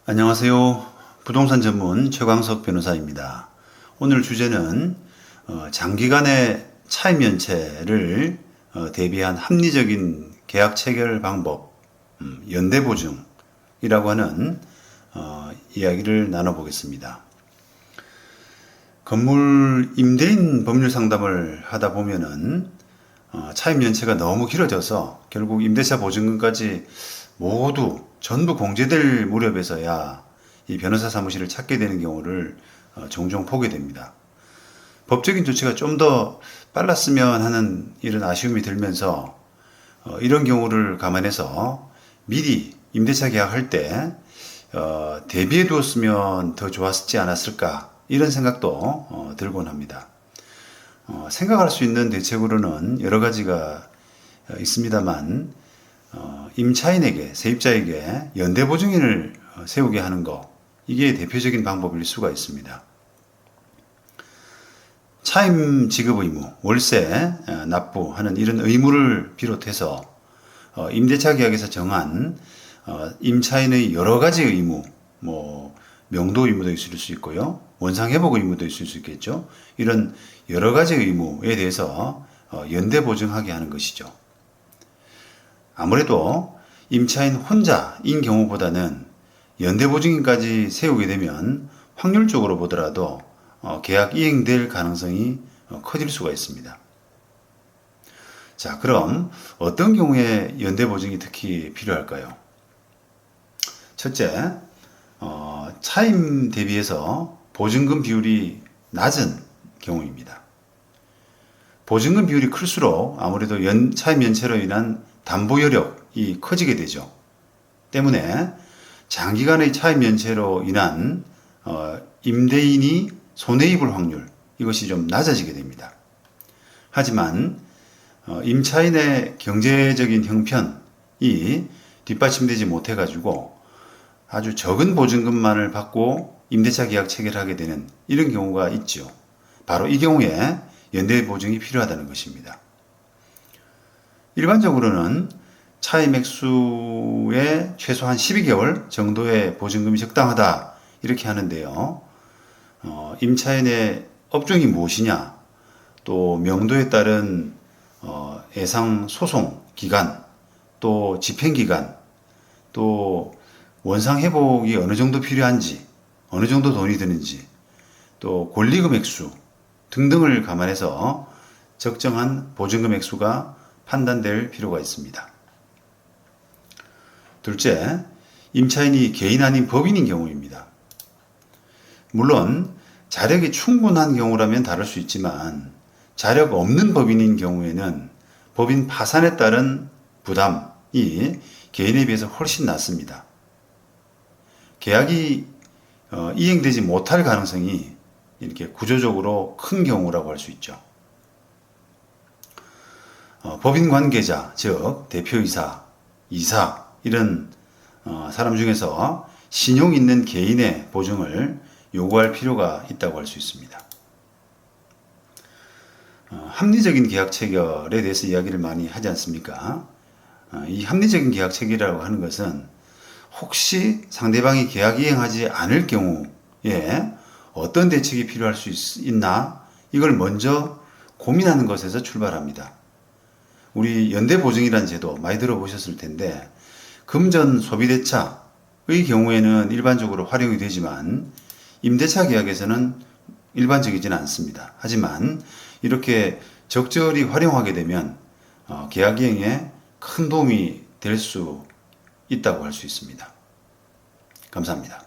안녕하세요. 부동산 전문 최광석 변호사입니다. 오늘 주제는 장기간의 차임연체를 대비한 합리적인 계약 체결 방법, 연대보증이라고 하는 이야기를 나눠보겠습니다. 건물 임대인 법률 상담을 하다 보면은 차임연체가 너무 길어져서 결국 임대차 보증금까지 모두 전부 공제될 무렵에서야 이 변호사 사무실을 찾게 되는 경우를 종종 보게 됩니다. 법적인 조치가 좀 더 빨랐으면 하는 이런 아쉬움이 들면서 이런 경우를 감안해서 미리 임대차 계약할 때 대비해 두었으면 더 좋았지 않았을까 이런 생각도 들곤 합니다. 생각할 수 있는 대책으로는 여러 가지가 있습니다만 임차인에게, 세입자에게 연대보증인을 세우게 하는 것, 이게 대표적인 방법일 수가 있습니다. 차임 지급 의무, 월세 납부하는 이런 의무를 비롯해서 임대차 계약에서 정한 임차인의 여러 가지 의무, 명도 의무도 있을 수 있고요, 원상회복 의무도 있을 수 있겠죠. 이런 여러 가지 의무에 대해서 연대보증하게 하는 것이죠. 아무래도 임차인 혼자인 경우보다는 연대보증인까지 세우게 되면 확률적으로 보더라도 계약 이행될 가능성이 커질 수가 있습니다. 자, 그럼 어떤 경우에 연대보증이 특히 필요할까요? 첫째, 차임 대비해서 보증금 비율이 낮은 경우입니다. 보증금 비율이 클수록 아무래도 차임 연체로 인한 담보 여력이 커지게 되죠. 때문에 장기간의 차임 연체로 인한 임대인이 손해입을 확률, 이것이 좀 낮아지게 됩니다. 하지만 임차인의 경제적인 형편이 뒷받침되지 못해 가지고 아주 적은 보증금만을 받고 임대차 계약 체결하게 되는 이런 경우가 있죠. 바로 이 경우에 연대보증이 필요하다는 것입니다. 일반적으로는 차임 액수의 최소한 12개월 정도의 보증금이 적당하다 이렇게 하는데요. 임차인의 업종이 무엇이냐, 또 명도에 따른 예상 소송 기간, 또 집행 기간, 또 원상 회복이 어느 정도 필요한지, 어느 정도 돈이 드는지, 또 권리금 액수 등등을 감안해서 적정한 보증금 액수가 판단될 필요가 있습니다. 둘째, 임차인이 개인 아닌 법인인 경우입니다. 물론 자력이 충분한 경우라면 다를 수 있지만 자력 없는 법인인 경우에는 법인 파산에 따른 부담이 개인에 비해서 훨씬 낮습니다. 계약이 이행되지 못할 가능성이 이렇게 구조적으로 큰 경우라고 할 수 있죠. 법인 관계자, 즉 대표이사, 이사 이런 사람 중에서 신용 있는 개인의 보증을 요구할 필요가 있다고 할 수 있습니다. 합리적인 계약 체결에 대해서 이야기를 많이 하지 않습니까? 이 합리적인 계약 체결이라고 하는 것은 혹시 상대방이 계약 이행하지 않을 경우에 어떤 대책이 필요할 수 있나, 이걸 먼저 고민하는 것에서 출발합니다. 우리 연대보증이라는 제도 많이 들어보셨을 텐데 금전 소비대차의 경우에는 일반적으로 활용이 되지만 임대차 계약에서는 일반적이지는 않습니다. 하지만 이렇게 적절히 활용하게 되면 계약 이행에 큰 도움이 될 수 있다고 할 수 있습니다. 감사합니다.